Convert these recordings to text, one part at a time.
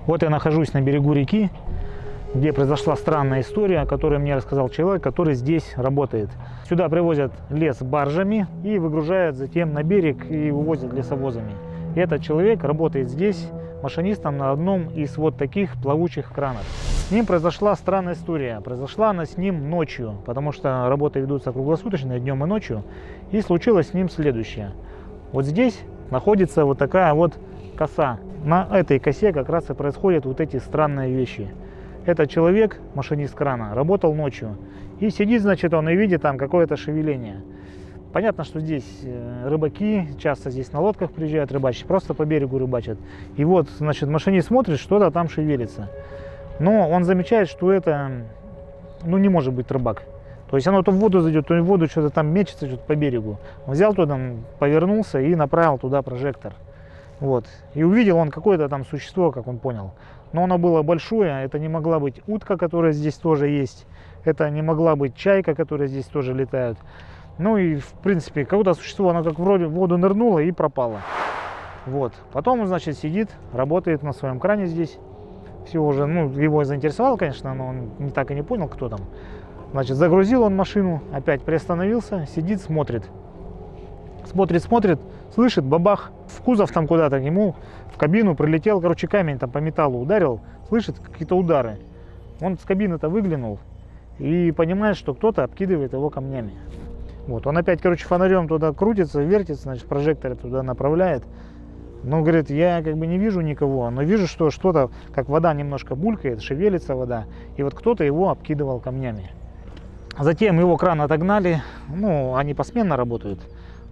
Вот я нахожусь на берегу реки, где произошла странная история, о которой мне рассказал человек, который здесь работает. Сюда привозят лес баржами и выгружают затем на берег и вывозят лесовозами. И этот человек работает здесь машинистом на одном из вот таких плавучих кранов. С ним произошла странная история. Произошла она с ним ночью, потому что работы ведутся круглосуточно, днем и ночью. И случилось с ним следующее. Вот здесь находится вот такая вот коса. На этой косе как раз и происходят вот эти странные вещи. Этот человек, машинист крана, работал ночью. И сидит, значит, он и видит там какое-то шевеление. Понятно, что здесь рыбаки, часто здесь на лодках приезжают рыбачить, просто по берегу рыбачат. И вот, значит, машинист смотрит, что-то там шевелится. Но он замечает, что это, не может быть рыбак. То есть оно то в воду зайдет, то в воду что-то там мечется, что-то по берегу. Он взял туда, повернулся и направил туда прожектор. Вот. И увидел он какое-то там существо, как он понял. Но оно было большое, это не могла быть утка, которая здесь тоже есть. Это не могла быть чайка, которая здесь тоже летает. Ну и в принципе, какое-то существо, оно как вроде в воду нырнуло и пропало. Вот. Потом он, значит, сидит, работает на своем кране здесь. Все уже, его заинтересовало, конечно, но он так и не понял, кто там. Значит, загрузил он машину, опять приостановился, сидит, смотрит. Смотрит, слышит, бабах, в кузов там куда-то, ему в кабину прилетел, короче, камень там по металлу ударил, слышит какие-то удары. Он с кабины-то выглянул и понимает, что кто-то обкидывает его камнями. Вот, он опять, короче, фонарем туда крутится, вертится, значит, прожектор туда направляет. Но, говорит, я как бы не вижу никого, но вижу, что что-то, как вода немножко булькает, шевелится вода, и вот кто-то его обкидывал камнями. Затем его кран отогнали, они посменно работают.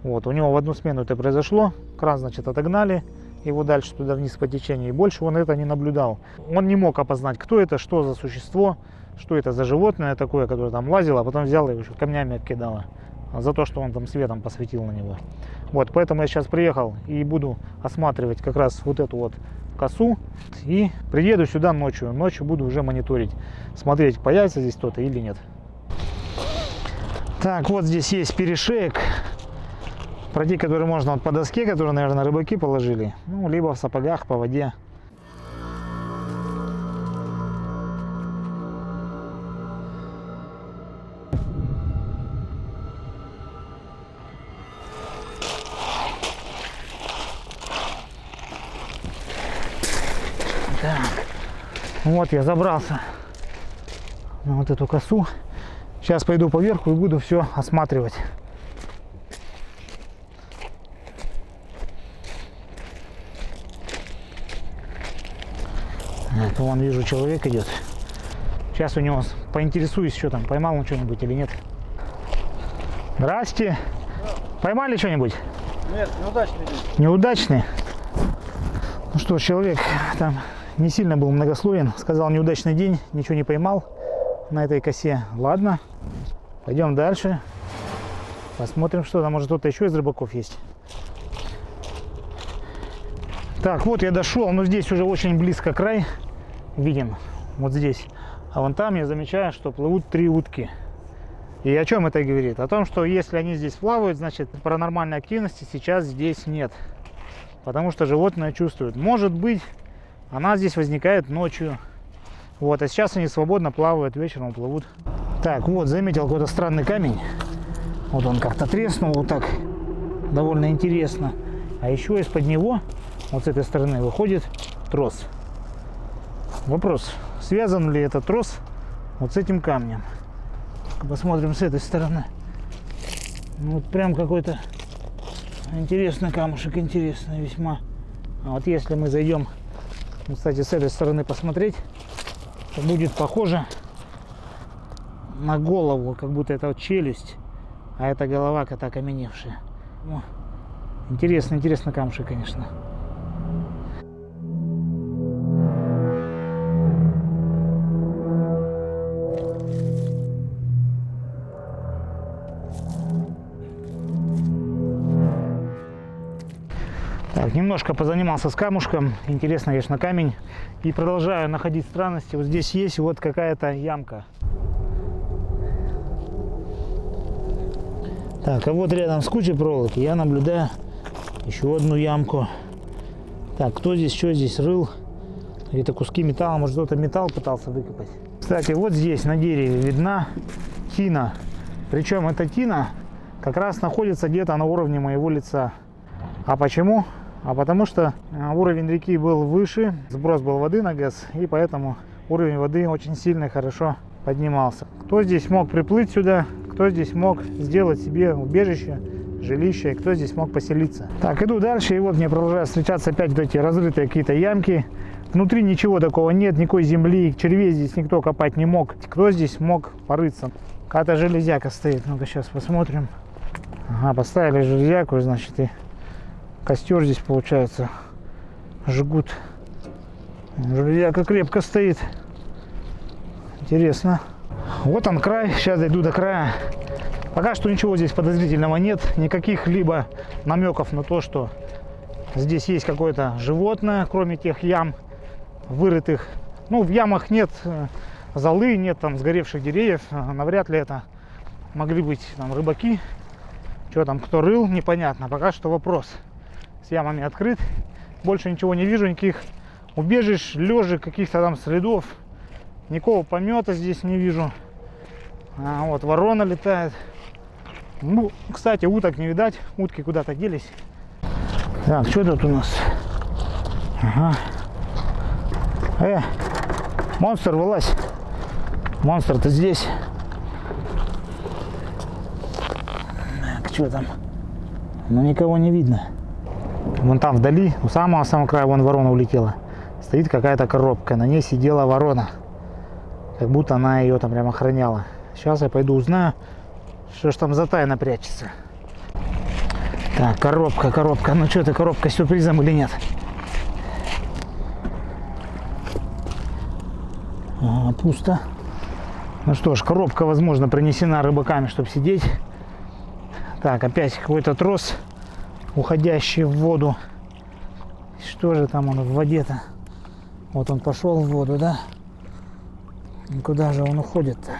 Вот, у него в одну смену это произошло, кран, значит, отогнали его дальше туда вниз по течению, и больше он это не наблюдал. Он не мог опознать, кто это, что за существо, что это за животное такое, которое там лазило, а потом взял и еще камнями обкидало за то, что он там светом посветил на него. Вот, поэтому я сейчас приехал и буду осматривать как раз вот эту вот косу и приеду сюда ночью. Ночью буду уже мониторить, смотреть, появится здесь кто-то или нет. Так, вот здесь есть перешеек, пройти который можно вот по доске, которую, наверное, рыбаки положили, либо в сапогах по воде. Так, вот я забрался на вот эту косу. Сейчас пойду поверху и буду все осматривать. Это вон вижу, человек идет. Сейчас у него поинтересуюсь, что там, поймал он что-нибудь или нет. Здрасте. Поймали что-нибудь? Нет, неудачный день. Неудачный? Ну что, человек там не сильно был многословен. Сказал, неудачный день, ничего не поймал на этой косе. Ладно, пойдем дальше. Посмотрим, что там, может кто-то еще из рыбаков есть. Так, вот я дошел, но здесь уже очень близко край виден, вот здесь. А вон там я замечаю, что плывут 3 утки. И о чем это говорит? О том, что если они здесь плавают, значит паранормальной активности сейчас здесь нет. Потому что животное чувствует. Может быть, она здесь возникает ночью. Вот, а сейчас они свободно плавают, вечером плывут. Так, вот, заметил какой-то странный камень. Вот он как-то треснул, вот так. Довольно интересно. А еще из-под него, вот с этой стороны, выходит трос. Вопрос, связан ли этот трос вот с этим камнем? Посмотрим с этой стороны. Ну, вот прям какой-то интересный камушек, интересный весьма. А вот если мы зайдем, кстати, с этой стороны посмотреть, то будет похоже на голову, как будто это вот челюсть, а это голова кота окаменевшая. О, интересно, интересно камушек, конечно. Так, немножко позанимался с камушком. Интересно, конечно, камень. И продолжаю находить странности. Вот здесь есть вот какая-то ямка. Так, а вот рядом с кучей проволоки я наблюдаю еще одну ямку. Так, кто здесь, что здесь рыл? Где-то куски металла, может кто-то металл пытался выкопать. Кстати, вот здесь на дереве видна тина. Причем эта тина как раз находится где-то на уровне моего лица. А почему? А потому что уровень реки был выше, сброс был воды на ГЭС, и поэтому уровень воды очень сильно и хорошо поднимался. Кто здесь мог приплыть сюда, кто здесь мог сделать себе убежище, жилище, и кто здесь мог поселиться. Так, иду дальше, и вот мне продолжают встречаться опять вот эти разрытые какие-то ямки. Внутри ничего такого нет, никакой земли, червей здесь никто копать не мог. Кто здесь мог порыться? Какая-то железяка стоит, ну-ка сейчас посмотрим. Ага, поставили железяку, значит, и костер здесь, получается, жгут. Железяка крепко стоит. Интересно. Вот он край. Сейчас дойду до края. Пока что ничего здесь подозрительного нет. Никаких либо намеков на то, что здесь есть какое-то животное, кроме тех ям вырытых. Ну, в ямах нет золы, нет там сгоревших деревьев. Навряд ли это могли быть там рыбаки. Что там, кто рыл, непонятно. Пока что вопрос. С ямами открыт. Больше ничего не вижу, никаких убежищ, лежек, каких-то там следов. Никакого помета здесь не вижу. Вот ворона летает. Ну, кстати, уток не видать. Утки куда-то делись. Так, что тут у нас? Ага. Монстр, вылазь. Монстр-то здесь. Так, что там? Ну, никого не видно. Вон там вдали, у самого края, вон ворона улетела. Стоит какая-то коробка, на ней сидела ворона. Как будто она ее там прям охраняла. Сейчас я пойду узнаю, что ж там за тайна прячется. Так, коробка. Ну что, это коробка с сюрпризом или нет? Пусто. Ну что ж, коробка, возможно, принесена рыбаками, чтобы сидеть. Так, опять какой-то трос, уходящий в воду. Что же там он в воде-то? Вот он пошел в воду, да? И куда же он уходит-то?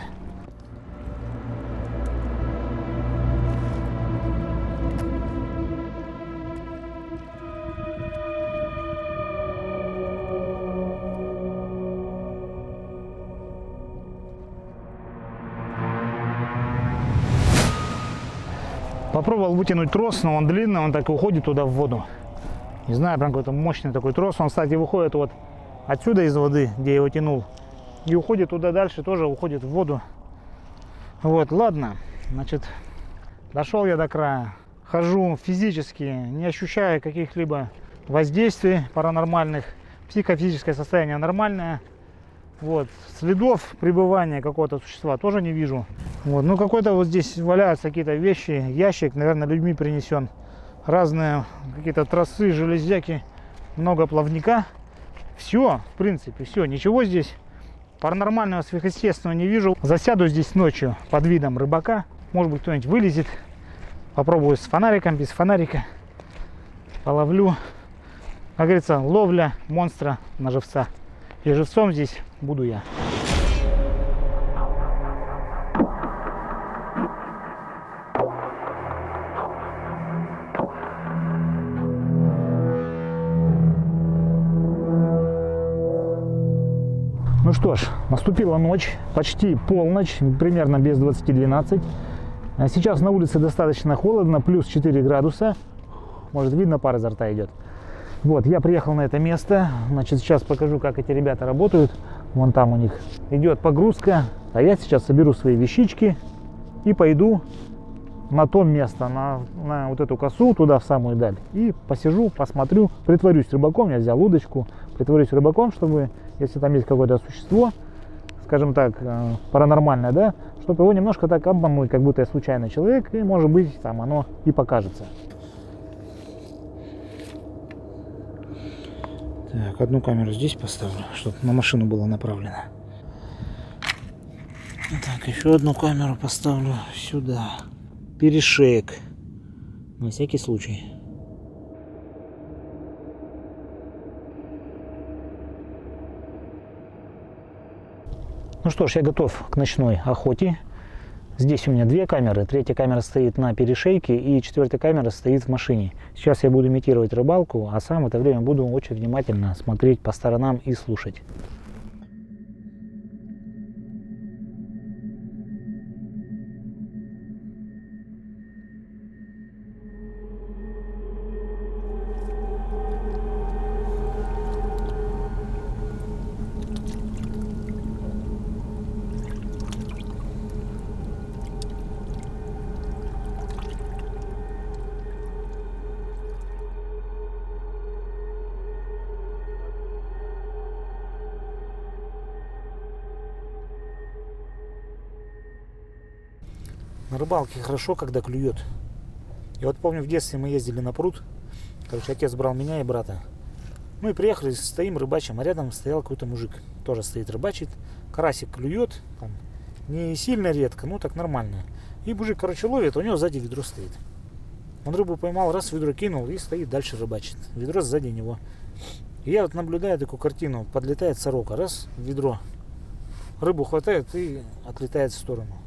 Попробовал вытянуть трос, но он длинный, он так и уходит туда в воду. Не знаю, прям какой-то мощный такой трос. Он, кстати, выходит вот отсюда из воды, где я его тянул. И уходит туда дальше, тоже уходит в воду. Вот, ладно. Значит, дошел я до края. Хожу физически, не ощущая каких-либо воздействий паранормальных. Психофизическое состояние нормальное. Вот, следов пребывания какого-то существа тоже не вижу. Вот, ну какой-то вот здесь валяются какие-то вещи, ящик, наверное, людьми принесен. Разные какие-то тросы, железяки, много плавника. Все, в принципе, все, ничего здесь паранормального, сверхъестественного не вижу. Засяду здесь ночью под видом рыбака. Может быть, кто-нибудь вылезет. Попробую с фонариком, без фонарика. Половлю. Как говорится, ловля монстра на живца. И живцом здесь буду я. Ну что ж, наступила ночь, почти полночь, примерно без 20:12. Сейчас на улице достаточно холодно, плюс 4 градуса. Может, видно, пар изо рта идет. Вот, я приехал на это место. Значит, сейчас покажу, как эти ребята работают. Вон там у них идет погрузка. А я сейчас соберу свои вещички и пойду на то место, на вот эту косу, туда в самую даль. И посижу, посмотрю, притворюсь рыбаком. Я взял удочку, притворюсь рыбаком, чтобы, если там есть какое-то существо, скажем так, паранормальное, да, чтобы его немножко так обмануть, как будто я случайный человек, и может быть там оно и покажется. Так, одну камеру здесь поставлю, чтобы на машину было направлено. Так, еще одну камеру поставлю сюда. Перешеек. На всякий случай. Ну что ж, я готов к ночной охоте. Здесь у меня две камеры. Третья камера стоит на перешейке и четвертая камера стоит в машине. Сейчас я буду имитировать рыбалку, а сам в это время буду очень внимательно смотреть по сторонам и слушать. На рыбалке хорошо, когда клюет. Я вот помню, в детстве мы ездили на пруд. Короче, отец брал меня и брата. Мы приехали, стоим, рыбачим, а рядом стоял какой-то мужик. Тоже стоит, рыбачит. Карасик клюет. Там, не сильно редко, ну так нормально. И мужик, короче, ловит, у него сзади ведро стоит. Он рыбу поймал, раз, ведро кинул и стоит дальше рыбачит. Ведро сзади него. И я вот наблюдаю такую картину. Подлетает сорока, раз, ведро. Рыбу хватает и отлетает в сторону.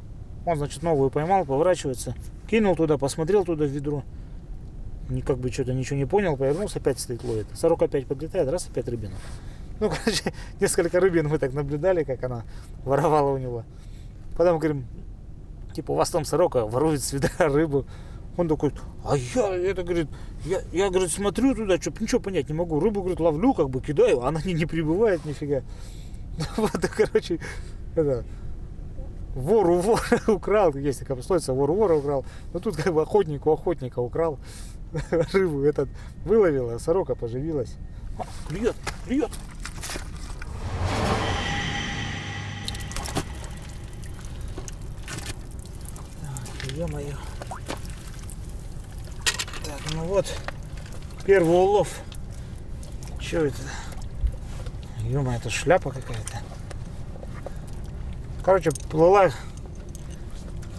Он, значит, новую поймал, поворачивается, кинул туда, посмотрел туда в ведро. Как бы что-то ничего не понял, повернулся, опять стоит, ловит. Сорок опять подлетает, раз, опять рыбина. Ну, короче, несколько рыбин мы так наблюдали, как она воровала у него. Потом говорим, типа, у вас там сорока ворует с ведра рыбу. Он такой, а я, говорит, смотрю туда, ничего понять не могу. Рыбу, говорит, ловлю, как бы кидаю, она не прибывает нифига. Вот, короче, это... Вор у вора украл, есть такая пословица, вор у вора украл. Но тут как бы охотник у охотника украл рыбу, этот выловил, а сорока поживилась. Клюет. Так, ё-моё. Так, ну вот, первый улов. Что это? Ё-моё, это шляпа какая-то. Короче,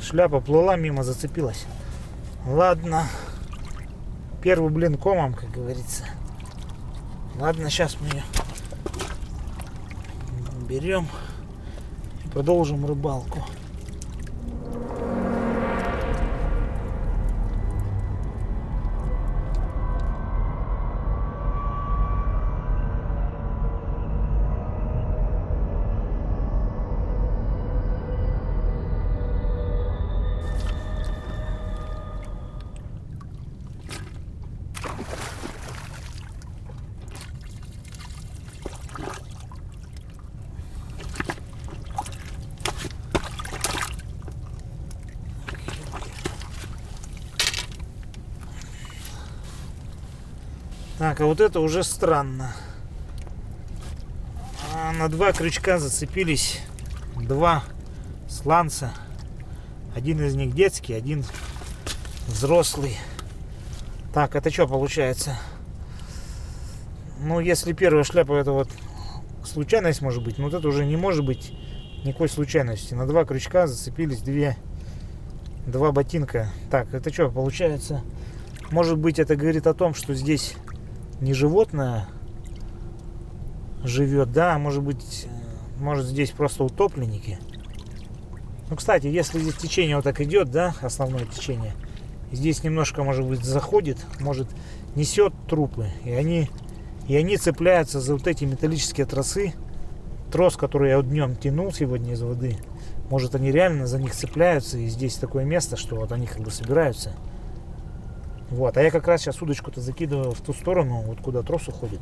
шляпа плыла мимо, зацепилась. Ладно. Первый блин комом, как говорится. Ладно, сейчас мы ее берем и продолжим рыбалку. Так, а вот это уже странно. На два крючка зацепились два сланца. Один из них детский, один взрослый. Так, это что получается? Ну, если первая шляпа это вот случайность может быть, но вот это уже не может быть никакой случайности. На два крючка зацепились два ботинка. Так, это что получается? Может быть, это говорит о том, что здесь не животное живет, да, может быть, здесь просто утопленники. Ну, кстати, если здесь течение вот так идет, да, основное течение, здесь немножко, может быть, заходит, может, несет трупы, и они цепляются за вот эти металлические тросы. Трос, который я вот днем тянул сегодня из воды, может, они реально за них цепляются, и здесь такое место, что вот они как бы собираются. Вот, а я как раз сейчас удочку-то закидываю в ту сторону, вот куда трос уходит.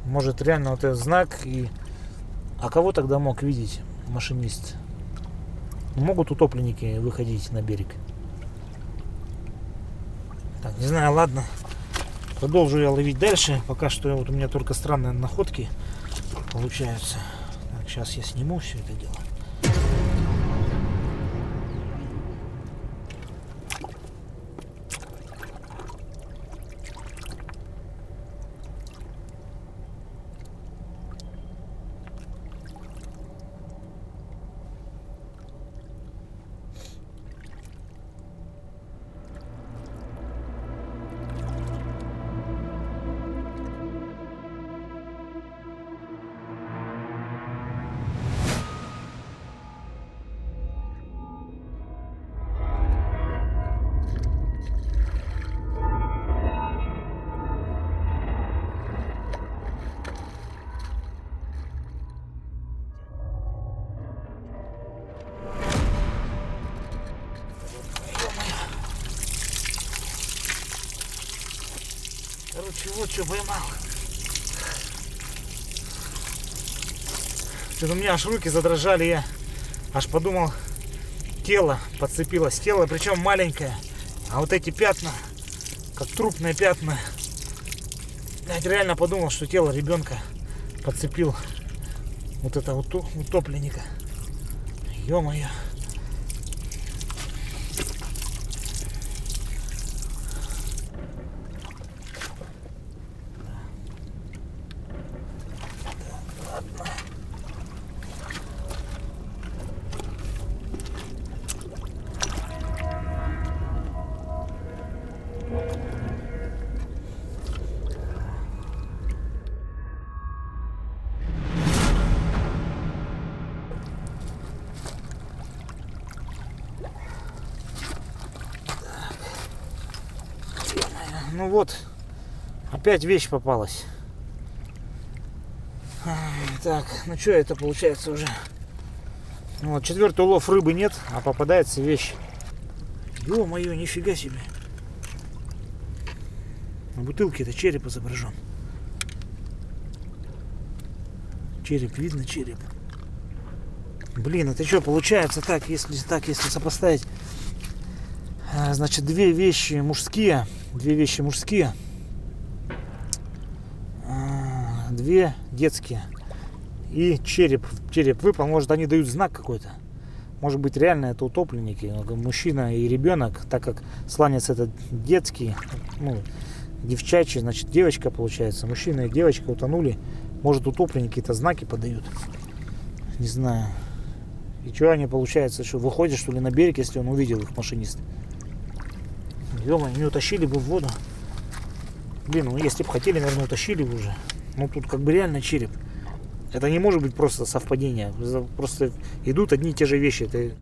Может, реально вот этот знак и... А кого тогда мог видеть машинист? Могут утопленники выходить на берег? Так, не знаю, ладно. Продолжу я ловить дальше. Пока что вот у меня только странные находки получаются. Так, Сейчас я сниму все это дело. Короче, вот что поймал. Что-то у меня аж руки задрожали, я аж подумал, тело подцепилось. Тело, причем маленькое. А вот эти пятна, как трупные пятна. Я реально подумал, что тело ребенка подцепил вот это вот утопленника. Ё-моё. Ну вот, опять вещь попалась. Так, ну что это получается уже? Вот, 4-й улов, рыбы нет, а попадается вещь. Ё-моё, нифига себе. На бутылке это череп изображен. Череп, видно череп. Блин, это что получается так, если сопоставить? Значит, две вещи мужские, две детские и череп выпал. Может, они дают знак какой-то, может быть, реально это утопленники, мужчина и ребенок, так как сланец это детский, ну, девчачий, значит девочка получается, мужчина и девочка утонули, может, утопленники это знаки подают, не знаю. И что они, получается, что выходят, что ли, на берег, если он увидел их, машинист. Ё-моё, не утащили бы в воду. Блин, ну если бы хотели, наверное, утащили бы уже. Ну тут как бы реально череп. Это не может быть просто совпадение. Просто идут одни и те же вещи. Это